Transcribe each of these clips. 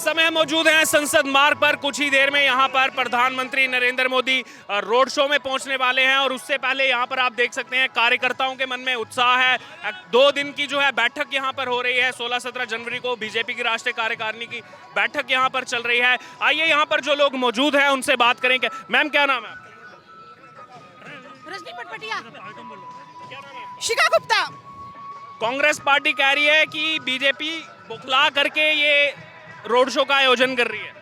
समय मौजूद हैं संसद मार्ग पर। कुछ ही देर में यहां पर प्रधानमंत्री नरेंद्र मोदी रोड शो में पहुंचने वाले हैं और उससे पहले यहां पर आप देख सकते हैं कार्यकर्ताओं के मन में उत्साह है। 2 दिन की जो है बैठक यहां पर हो रही है। 16-17 जनवरी को बीजेपी की राष्ट्रीय कार्यकारिणी की बैठक यहां पर चल रही है। आइए यहां पर जो लोग मौजूद हैं उनसे बात करेंगे। मैम क्या नाम है? रजनी पटपटिया। शिखा गुप्ता। कांग्रेस पार्टी कह रही है कि बीजेपी बौखला करके ये रोड शो का आयोजन कर रही है।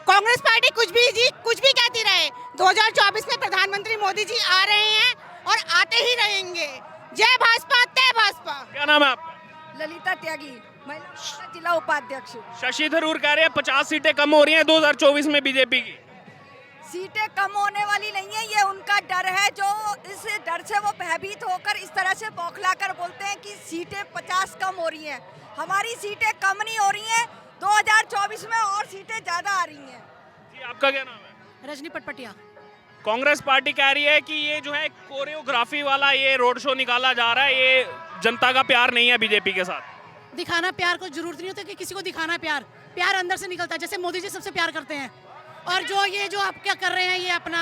कांग्रेस पार्टी कुछ भी कहती रहे, 2024 में प्रधानमंत्री मोदी जी आ रहे हैं और आते ही रहेंगे। जय भाजपा, जय भाजपा। क्या नाम है आपका? ललिता त्यागी, महिला मोर्चा जिला उपाध्यक्ष। शशि थरूर कह रहे हैं 50 सीटें कम हो रही हैं 2024 में बीजेपी की। सीटें कम होने वाली नहीं है, ये उनका डर है। जो इस डर से वो भयभीत होकर इस तरह से बौखला कर बोलते हैं कि सीटें 50 कम हो रही हैं। हमारी सीटें कम नहीं हो रही हैं, 2024 में और सीटें ज्यादा आ रही हैं। जी आपका क्या नाम है? रजनी पटपटिया। कांग्रेस पार्टी कह रही है कि ये जो है कोरियोग्राफी वाला ये रोड शो निकाला जा रहा है, ये जनता का प्यार नहीं है बीजेपी के साथ। दिखाना प्यार को जरूरत नहीं होती कि किसी को दिखाना प्यार, प्यार अंदर से निकलता है। जैसे मोदी जी सबसे प्यार करते हैं और ये जो आप क्या कर रहे हैं, ये अपना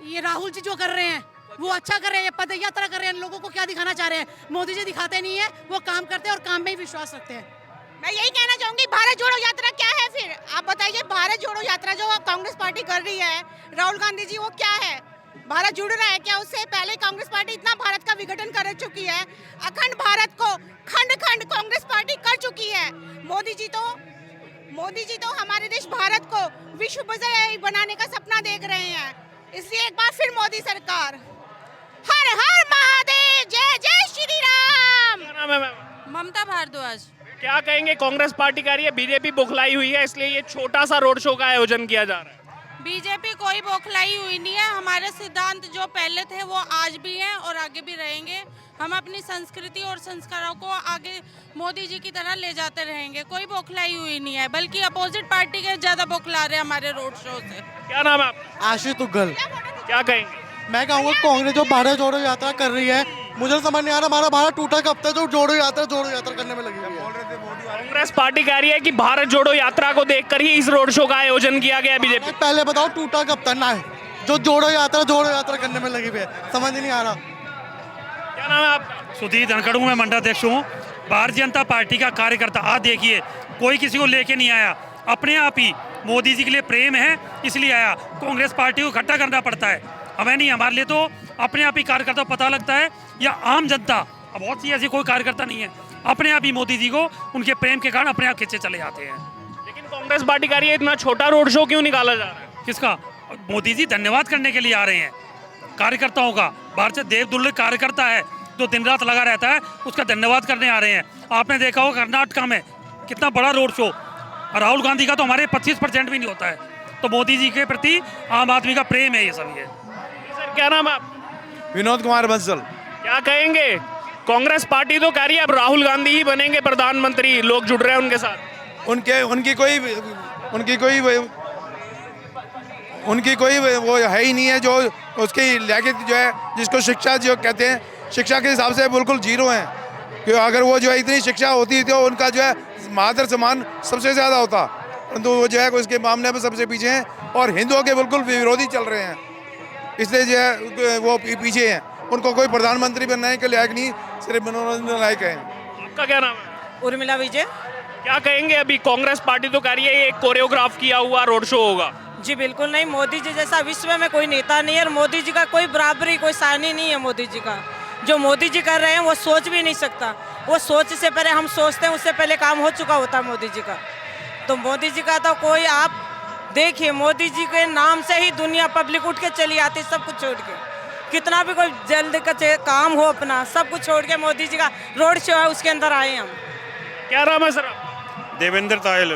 ये राहुल जी जो कर रहे हैं वो अच्छा कर रहे हैं, पद यात्रा कर रहे हैं। लोगों को क्या दिखाना चाह रहे हैं? मोदी जी दिखाते नहीं है, वो काम करते हैं और काम में ही विश्वास रखते हैं। मैं यही कहना चाहूंगी, भारत जोड़ो यात्रा क्या है? फिर आप बताइए, भारत जोड़ो यात्रा जो कांग्रेस पार्टी कर रही है, राहुल गांधी जी, वो क्या है? भारत जुड़ रहा है क्या? उससे पहले कांग्रेस पार्टी इतना भारत का विघटन कर चुकी है, अखंड भारत को खंड खंड कांग्रेस पार्टी कर चुकी है। मोदी जी तो हमारे देश भारत को विश्व बाजार बनाने का सपना देख रहे हैं। इसलिए एक बार फिर मोदी सरकार, हर हर महादेव, जय जय श्री राम। क्या नाम है मैम? ममता भारद्वाज। क्या कहेंगे? कांग्रेस पार्टी कह रही है बीजेपी बौखलाई हुई है, इसलिए ये छोटा सा रोड शो का आयोजन किया जा रहा है। बीजेपी कोई बौखलाई हुई नहीं है। हमारे सिद्धांत जो पहले थे वो आज भी हैं और आगे भी रहेंगे। हम अपनी संस्कृति और संस्कारों को आगे मोदी जी की तरह ले जाते रहेंगे। कोई बौखलाई हुई नहीं है, बल्कि अपोजिट पार्टी के ज्यादा बौखला रहे हमारे रोड शो से। क्या नाम है आपका? आशीष तुग्गल। क्या कहेंगे? मैं कहूँगा कांग्रेस जो भारत जोड़ो यात्रा कर रही है, मुझे समझ नहीं आ रहा हमारा भारत टूटा कब तक जो जोड़ो यात्रा करने में लगी हुई है। कांग्रेस पार्टी कह रही है कि भारत जोड़ो यात्रा को देखकर ही इस रोड शो का आयोजन किया गया बीजेपी। पहले बताओ टूटा कब तक ना है जो जोड़ो यात्रा करने में लगी हुई है, समझ नहीं आ रहा। क्या नाम है आपका? सुधीर धनखड़ हूँ, मैं मंडलाध्यक्ष हूँ, भारतीय जनता पार्टी का कार्यकर्ता। आज देखिए कोई किसी को लेके नहीं आया, अपने आप ही मोदी जी के लिए प्रेम है इसलिए आया। कांग्रेस पार्टी को इकट्ठा करना पड़ता है, हमें नहीं। हमारे लिए तो अपने आप ही कार्यकर्ता पता लगता है, या आम जनता, अब बहुत सी ऐसी कोई कार्यकर्ता नहीं है, अपने आप ही मोदी जी को उनके प्रेम के कारण अपने आप खींचे चले जाते हैं। लेकिन कांग्रेस पार्टी कह रही है इतना छोटा रोड शो क्यों निकाला जा रहा है? किसका? मोदी जी धन्यवाद करने के लिए आ रहे हैं कार्यकर्ताओं का। भारतीय देवदुल्य कार्यकर्ता है जो दिन रात लगा रहता है, उसका धन्यवाद करने आ रहे हैं। आपने देखा होगा कर्नाटका में कितना बड़ा रोड शो, राहुल गांधी का तो हमारे 25% भी नहीं होता है। तो मोदी जी के प्रति आम आदमी का प्रेम है ये सब। ये सर क्या नाम है आप? विनोद कुमार बंसल। क्या कहेंगे? कांग्रेस पार्टी तो कह रही है अब राहुल गांधी ही बनेंगे प्रधानमंत्री, लोग जुड़ रहे हैं उनके साथ। उनकी कोई वो है ही नहीं है जो उसकी लियाकत जो है, जिसको शिक्षा जो कहते हैं, शिक्षा के हिसाब से बिल्कुल जीरो हैं। क्यों अगर वो जो है इतनी शिक्षा होती तो उनका जो है मादर सम्मान सबसे ज़्यादा होता, परंतु वो जो है उसके मामले में सबसे पीछे हैं और हिंदुओं के बिल्कुल विरोधी चल रहे हैं, इसलिए जो है वो पीछे हैं। उनको कोई प्रधानमंत्री बनने के लायक नहीं, सिर्फ मनोरंजन लायक है। आपका क्या नाम है? उर्मिला विजय। क्या कहेंगे? अभी कांग्रेस पार्टी तो कह रही है ये एक कोरियोग्राफ किया हुआ रोड शो होगा। जी बिल्कुल नहीं, मोदी जी जैसा विश्व में कोई नेता नहीं है और मोदी जी का कोई बराबरी, कोई सानी नहीं है मोदी जी का। जो मोदी जी कर रहे हैं वो सोच भी नहीं सकता, वो सोच से पहले हम सोचते हैं उससे पहले काम हो चुका होता है मोदी जी का। तो मोदी जी का तो कोई, आप देखिए मोदी जी के नाम से ही दुनिया पब्लिक उठ के चली आती, सब कुछ छोड़ के। कितना भी कोई जल्द का काम हो अपना, सब कुछ छोड़ के मोदी जी का रोड शो है उसके अंदर आए हम। क्या नाम है सर? देवेंद्र तायल।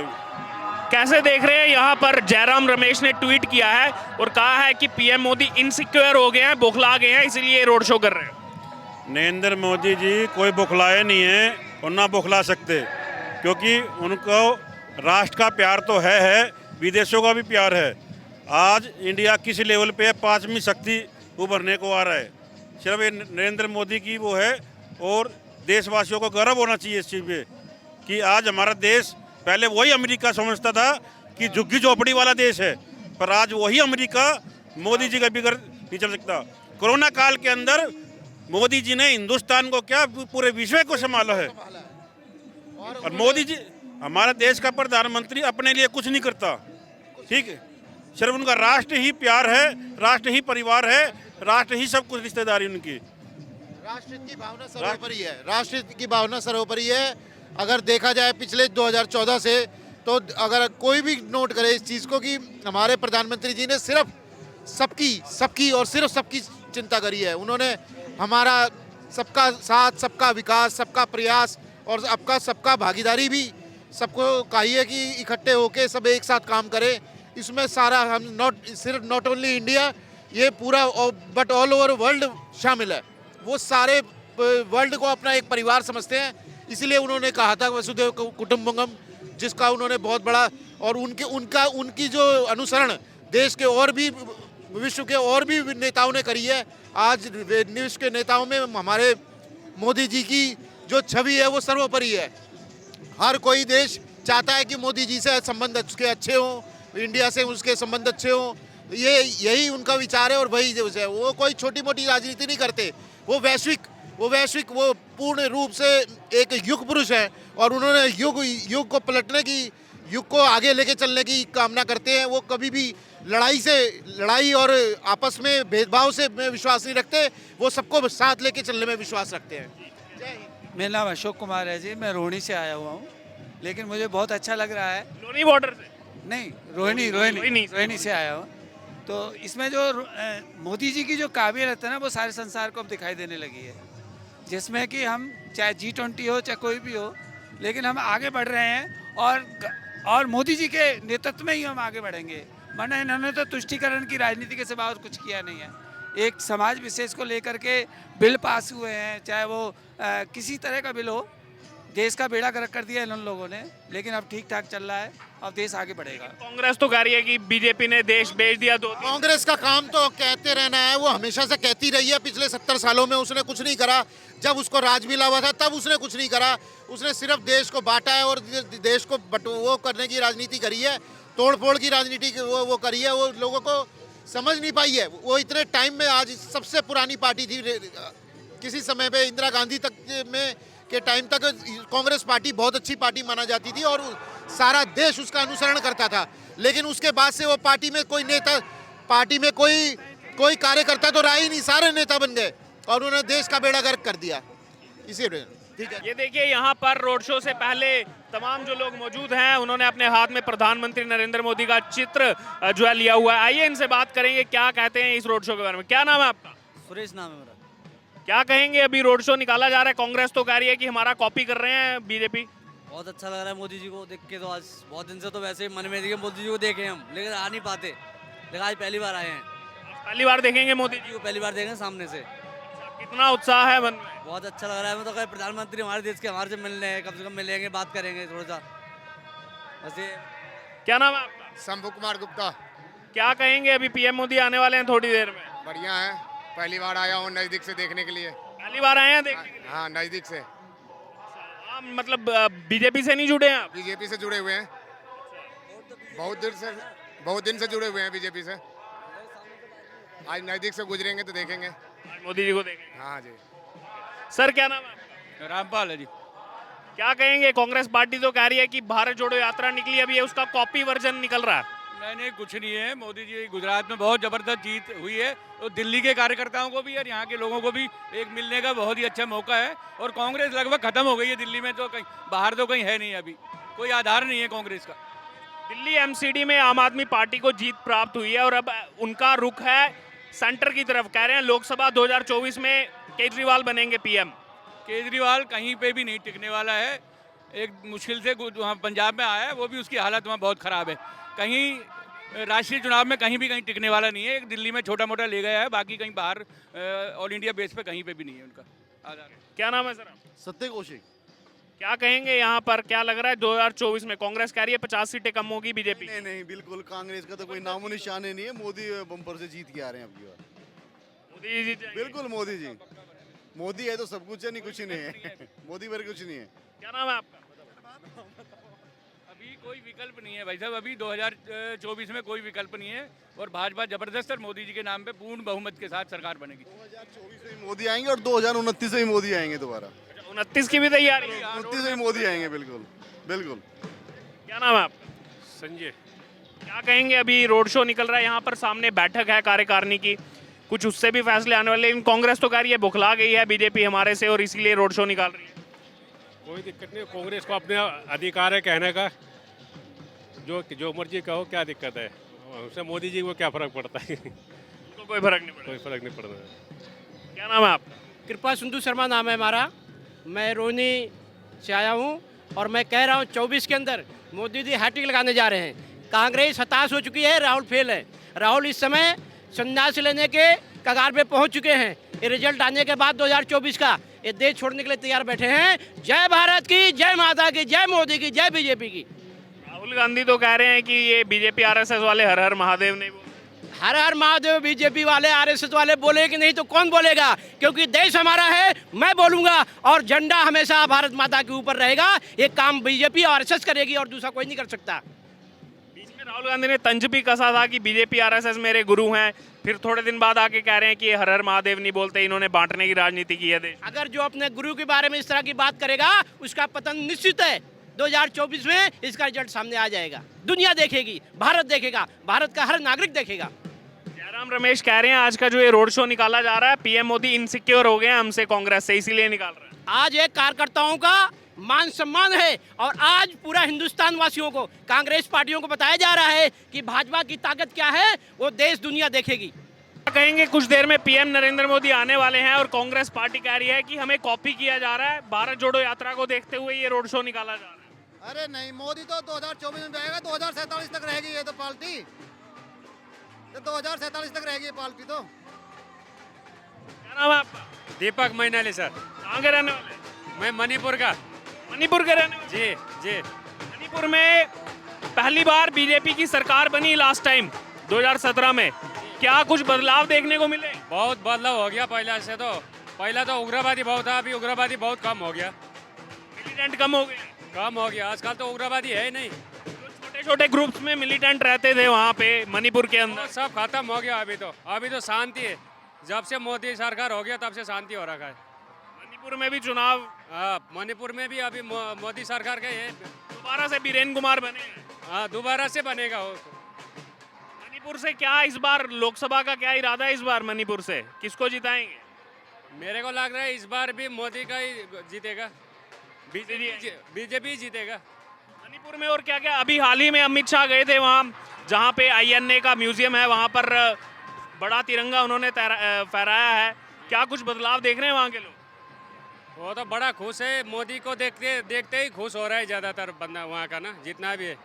कैसे देख रहे हैं? यहाँ पर जयराम रमेश ने ट्वीट किया है और कहा है कि पीएम मोदी इनसिक्योर हो गए हैं, बौखला गए हैं, इसलिए रोड शो कर रहे हैं। नरेंद्र मोदी जी कोई बौखलाए नहीं है और ना बौखला सकते, क्योंकि उनको राष्ट्र का प्यार तो है, विदेशों का भी प्यार है। आज इंडिया किस लेवल पे 5वीं शक्ति उभरने को आ रहा है, सिर्फ ये नरेंद्र मोदी की वो है। और देशवासियों को गर्व होना चाहिए इस चीज़ पे कि आज हमारा देश पहले वही अमेरिका समझता था कि झुग्गी झोपड़ी वाला देश है, पर आज वही अमेरिका मोदी जी का बिगड़ नहीं चल सकता। कोरोना काल के अंदर मोदी जी ने हिंदुस्तान को क्या पूरे विश्व को संभाला है। और मोदी जी हमारा देश का प्रधानमंत्री अपने लिए कुछ नहीं करता, ठीक है, सिर्फ उनका राष्ट्र ही प्यार है, राष्ट्र ही परिवार है, राष्ट्र ही सब कुछ रिश्तेदारी उनकी। राष्ट्रहित की भावना सर्वोपरि है, राष्ट्रहित की भावना सर्वोपरि है। अगर देखा जाए पिछले 2014 से, तो अगर कोई भी नोट करे इस चीज़ को कि हमारे प्रधानमंत्री जी ने सिर्फ सबकी और सिर्फ सबकी चिंता करी है। उन्होंने हमारा सबका साथ, सबका विकास, सबका प्रयास और सबका भागीदारी भी सबको चाहिए कि इकट्ठे होके सब एक साथ काम करें। इसमें सारा हम नॉट ओनली इंडिया, ये पूरा बट ऑल ओवर वर्ल्ड शामिल है। वो सारे वर्ल्ड को अपना एक परिवार समझते हैं, इसीलिए उन्होंने कहा था वसुधैव कुटुंबकम, जिसका उन्होंने बहुत बड़ा और उनकी जो अनुसरण देश के और भी विश्व के और भी नेताओं ने करी है। आज विश्व के नेताओं में हमारे मोदी जी की जो छवि है वो सर्वोपरि है। हर कोई देश चाहता है कि मोदी जी से संबंध उसके अच्छे हों, इंडिया से उसके संबंध अच्छे हों। यही उनका विचार है और वही जो है, वो कोई छोटी मोटी राजनीति नहीं करते। वो वैश्विक वो पूर्ण रूप से एक युग पुरुष है और उन्होंने युग को पलटने की, युग को आगे लेके चलने की कामना करते हैं। वो कभी भी लड़ाई और आपस में भेदभाव से में विश्वास नहीं रखते, वो सबको साथ लेके चलने में विश्वास रखते हैं। मेरा नाम अशोक कुमार है जी, मैं रोहिणी से आया हुआ हूँ, लेकिन मुझे बहुत अच्छा लग रहा है। लोनी बॉर्डर से? नहीं, रोहिणी से आया हूँ। तो इसमें जो मोदी जी की जो काबिलियत है ना, वो सारे संसार को अब दिखाई देने लगी है, जिसमें कि हम चाहे G20 हो चाहे कोई भी हो, लेकिन हम आगे बढ़ रहे हैं और मोदी जी के नेतृत्व में ही हम आगे बढ़ेंगे। वरना इन्होंने तो तुष्टीकरण की राजनीति के सिवा और कुछ किया नहीं है। एक समाज विशेष को लेकर के बिल पास हुए हैं, चाहे वो किसी तरह का बिल हो, देश का बेड़ा गर्क कर दिया इन लोगों ने, लेकिन अब ठीक ठाक चल रहा है, अब देश आगे बढ़ेगा। कांग्रेस तो कह रही है कि बीजेपी ने देश बेच दिया। कांग्रेस का काम तो कहते रहना है, वो हमेशा से कहती रही है। पिछले 70 सालों में उसने कुछ नहीं करा। जब उसको राज मिला हुआ था तब उसने कुछ नहीं करा। उसने सिर्फ देश को बांटा है और देश को वो करने की राजनीति करी है, तोड़ फोड़ की राजनीति वो करी है। वो लोगों को समझ नहीं पाई है। वो इतने टाइम में आज सबसे पुरानी पार्टी थी, किसी समय पे इंदिरा गांधी तक के टाइम तक कांग्रेस पार्टी बहुत अच्छी पार्टी माना जाती थी और सारा देश उसका अनुसरण करता था। लेकिन उसके बाद से वो पार्टी में कोई कार्यकर्ता तो रहा ही नहीं, सारे नेता बन गए और उन्होंने देश का बेड़ा गर्क कर दिया। इसी ठीक है। ये देखिए, यहाँ पर रोड शो से पहले तमाम जो लोग मौजूद हैं, उन्होंने अपने हाथ में प्रधानमंत्री नरेंद्र मोदी का चित्र जो है लिया हुआ है। आइए इनसे बात करेंगे, क्या कहते हैं इस रोड शो के बारे में। क्या नाम है आपका? सुरेश नाम है मेरा। क्या कहेंगे, अभी रोड शो निकाला जा रहा है, कांग्रेस तो कह रही है कि हमारा कॉपी कर रहे हैं बीजेपी। बहुत अच्छा लग रहा है मोदी जी को देख के। तो आज बहुत दिन से तो वैसे ही मन में थी कि मोदी जी को देखें हम, लेकिन आ नहीं पाते, लेकिन आज पहली बार आए हैं। पहली बार देखेंगे मोदी जी को? पहली बार देखेंगे सामने से। कितना उत्साह है मन में? बहुत अच्छा लग रहा है। मतलब प्रधानमंत्री हमारे देश के हमारे से मिलने हैं, कम से कम मिलेंगे, बात करेंगे थोड़ा सा। वैसे क्या नाम है आपका? शंभू कुमार गुप्ता। क्या कहेंगे, अभी पीएम मोदी आने वाले हैं थोड़ी देर में? बढ़िया है, पहली बार आया हूँ नज़दीक से देखने के लिए। पहली बार आए हैं देखने के लिए? हाँ, नज़दीक से। मतलब बीजेपी से नहीं जुड़े हैं आप? बीजेपी से जुड़े हुए हैं, बहुत दिन से जुड़े हुए हैं बीजेपी से। आज नज़दीक से गुजरेंगे तो देखेंगे, मोदी जी को देखेंगे। हाँ जी। सर क्या नाम है आपका? रामपाल है जी। क्या कहेंगे, कांग्रेस पार्टी तो कह रही है कि भारत जोड़ो यात्रा निकली, अभी उसका कॉपी वर्जन निकल रहा है। नहीं, कुछ नहीं है। मोदी जी गुजरात में बहुत ज़बरदस्त जीत हुई है, तो दिल्ली के कार्यकर्ताओं को भी और यहाँ के लोगों को भी एक मिलने का बहुत ही अच्छा मौका है। और कांग्रेस लगभग खत्म हो गई है दिल्ली में, तो कहीं बाहर तो कहीं है नहीं, अभी कोई आधार नहीं है कांग्रेस का। दिल्ली एमसीडी में आम आदमी पार्टी को जीत प्राप्त हुई है और अब उनका रुख है सेंटर की तरफ। कह रहे हैं लोकसभा 2024 में केजरीवाल बनेंगे पीएम। केजरीवाल कहीं पे भी नहीं टिकने वाला है। एक मुश्किल से वहाँ पंजाब में आया है, वो भी उसकी हालत वहाँ बहुत ख़राब है। कहीं राष्ट्रीय चुनाव में कहीं भी टिकने वाला नहीं है। एक दिल्ली में छोटा मोटा ले गया है, बाकी कहीं बाहर ऑल इंडिया बेस पे कहीं पे भी नहीं है उनका आधार। क्या नाम है सर? सत्य कौशिक। क्या कहेंगे, यहाँ पर क्या लग रहा है 2024 में कांग्रेस कह रही है 50 सीटें कम होगी बीजेपी? नहीं, बिल्कुल कांग्रेस का तो कोई नामो निशान नहीं है। मोदी बम्पर से जीत के आ रहे हैं अब की बार। मोदी जी बिल्कुल मोदी जी। मोदी है तो सब कुछ है, नहीं कुछ नहीं है। मोदी पर कुछ नहीं है। क्या नाम है आपका? अभी कोई विकल्प नहीं है भाई साहब, अभी 2024 में कोई विकल्प नहीं है और भाजपा जबरदस्त और मोदी जी के नाम पे पूर्ण बहुमत के साथ सरकार बनेगी। 2024 में मोदी आएंगे और 2029 में भी मोदी आएंगे दोबारा। 29 की भी तैयारी है? 29 में मोदी आएंगे, बिल्कुल बिल्कुल। क्या नाम है आपका? संजय। क्या कहेंगे, अभी रोड शो निकल रहा है, यहाँ पर सामने बैठक है कार्यकारिणी की, कुछ उससे भी फैसले आने वाले, लेकिन कांग्रेस तो कह रही है बुखला गई है बीजेपी हमारे से और इसीलिए रोड शो निकाल रही है। कोई दिक्कत नहीं, कांग्रेस को अपने अधिकार है कहने का, जो मर्जी कहो, क्या दिक्कत है हमसे, मोदी जी को क्या फर्क पड़ता है? उनको कोई फर्क नहीं पड़ता। कोई फर्क नहीं पड़ता। क्या नाम है आपका? कृपा सिंधु शर्मा नाम है हमारा। मैं रोहिणी से आया हूँ और मैं कह रहा हूँ 24 के अंदर मोदी जी हैट्रिक लगाने जा रहे हैं। कांग्रेस हताश हो चुकी है, राहुल फेल है। राहुल इस समय संन्यास लेने के कगार पे पहुंच चुके हैं। ये रिजल्ट आने के बाद 2024 का ये देश छोड़ने के लिए तैयार बैठे हैं। जय भारत की, जय माता की, जय मोदी की, जय बीजेपी की। राहुल गांधी तो कह रहे हैं कि ये बीजेपी आरएसएस वाले हर हर महादेव नहीं बोले। हर हर महादेव बीजेपी वाले आरएसएस वाले बोले कि नहीं तो कौन बोलेगा, क्योंकि देश हमारा है, मैं बोलूंगा और झंडा हमेशा भारत माता के ऊपर रहेगा। ये काम बीजेपी और आरएसएस करेगी और दूसरा कोई नहीं कर सकता। बीच में राहुल गांधी ने तंज भी कसा था कि बीजेपी आरएसएस मेरे गुरु हैं, फिर थोड़े दिन बाद आके कह रहे हैं कि ये हर हर महादेव नहीं बोलते, इन्होंने बांटने की राजनीति की है देश। अगर जो अपने गुरु के बारे में इस तरह की बात करेगा उसका पतन निश्चित है। 2024 में इसका रिजल्ट सामने आ जाएगा, दुनिया देखेगी, भारत देखेगा, भारत का हर नागरिक देखेगा। जयराम रमेश कह रहे हैं आज का जो ये रोड शो निकाला जा रहा है, पीएम मोदी इनसिक्योर हो गए हैं हमसे, कांग्रेस से, इसीलिए निकाल रहे हैं। आज एक कार्यकर्ताओं का मान सम्मान है और आज पूरा हिंदुस्तान वासियों को, कांग्रेस पार्टियों को बताया जा रहा है कि भाजपा की ताकत क्या है, वो देश दुनिया देखेगी। कहेंगे कुछ देर में पीएम नरेंद्र मोदी आने वाले हैं और कांग्रेस पार्टी कह रही है कि हमें कॉपी किया जा रहा है, भारत जोड़ो यात्रा को देखते हुए ये रोड शो निकाला जा रहा है। अरे नहीं, मोदी तो 2024 में जाएगा, 2047 तक रहेगी ये तो पार्टी, 2047 तक रहेगी ये पार्टी तो। क्या नाम है आपका? दीपक मैनाली सर। कहाँ के रहने वाले? मैं मणिपुर का। मणिपुर के रहने वाले? जी जी। मणिपुर में पहली बार बीजेपी की सरकार बनी लास्ट टाइम 2017 में, क्या कुछ बदलाव देखने को मिले? बहुत बदलाव हो गया पहले से। तो पहला तो उग्रवादी बहुत था, अभी उग्रवादी बहुत कम हो गया। मिलिटेंट कम हो गए? कम हो गया, आजकल तो उग्रवादी है ही नहीं। छोटे छोटे ग्रुप्स में मिलिटेंट रहते थे वहाँ पे मणिपुर के अंदर, सब खत्म हो गया। अभी तो शांति है, जब से मोदी सरकार हो गया तब से शांति हो रखा है। मणिपुर में भी चुनाव, मणिपुर में भी अभी मोदी सरकार के है, दोबारा से बीरेन कुमार बने। हाँ, दोबारा से बनेगा वो। मणिपुर से क्या इस बार लोकसभा का क्या इरादा है? इस बार मणिपुर से किसको जिताएंगे? मेरे को लग रहा है इस बार भी मोदी का ही जीतेगा, बीजेपी जीतेगा। मणिपुर में और क्या क्या, अभी हाल ही में अमित शाह गए थे वहाँ, जहाँ पे INA का म्यूजियम है, वहाँ पर बड़ा तिरंगा उन्होंने फहराया है। क्या कुछ बदलाव देख रहे हैं वहाँ के लोग? वो तो बड़ा खुश है, मोदी को देखते देखते ही खुश हो रहा है ज़्यादातर बंदा वहाँ का ना, जितना भी है।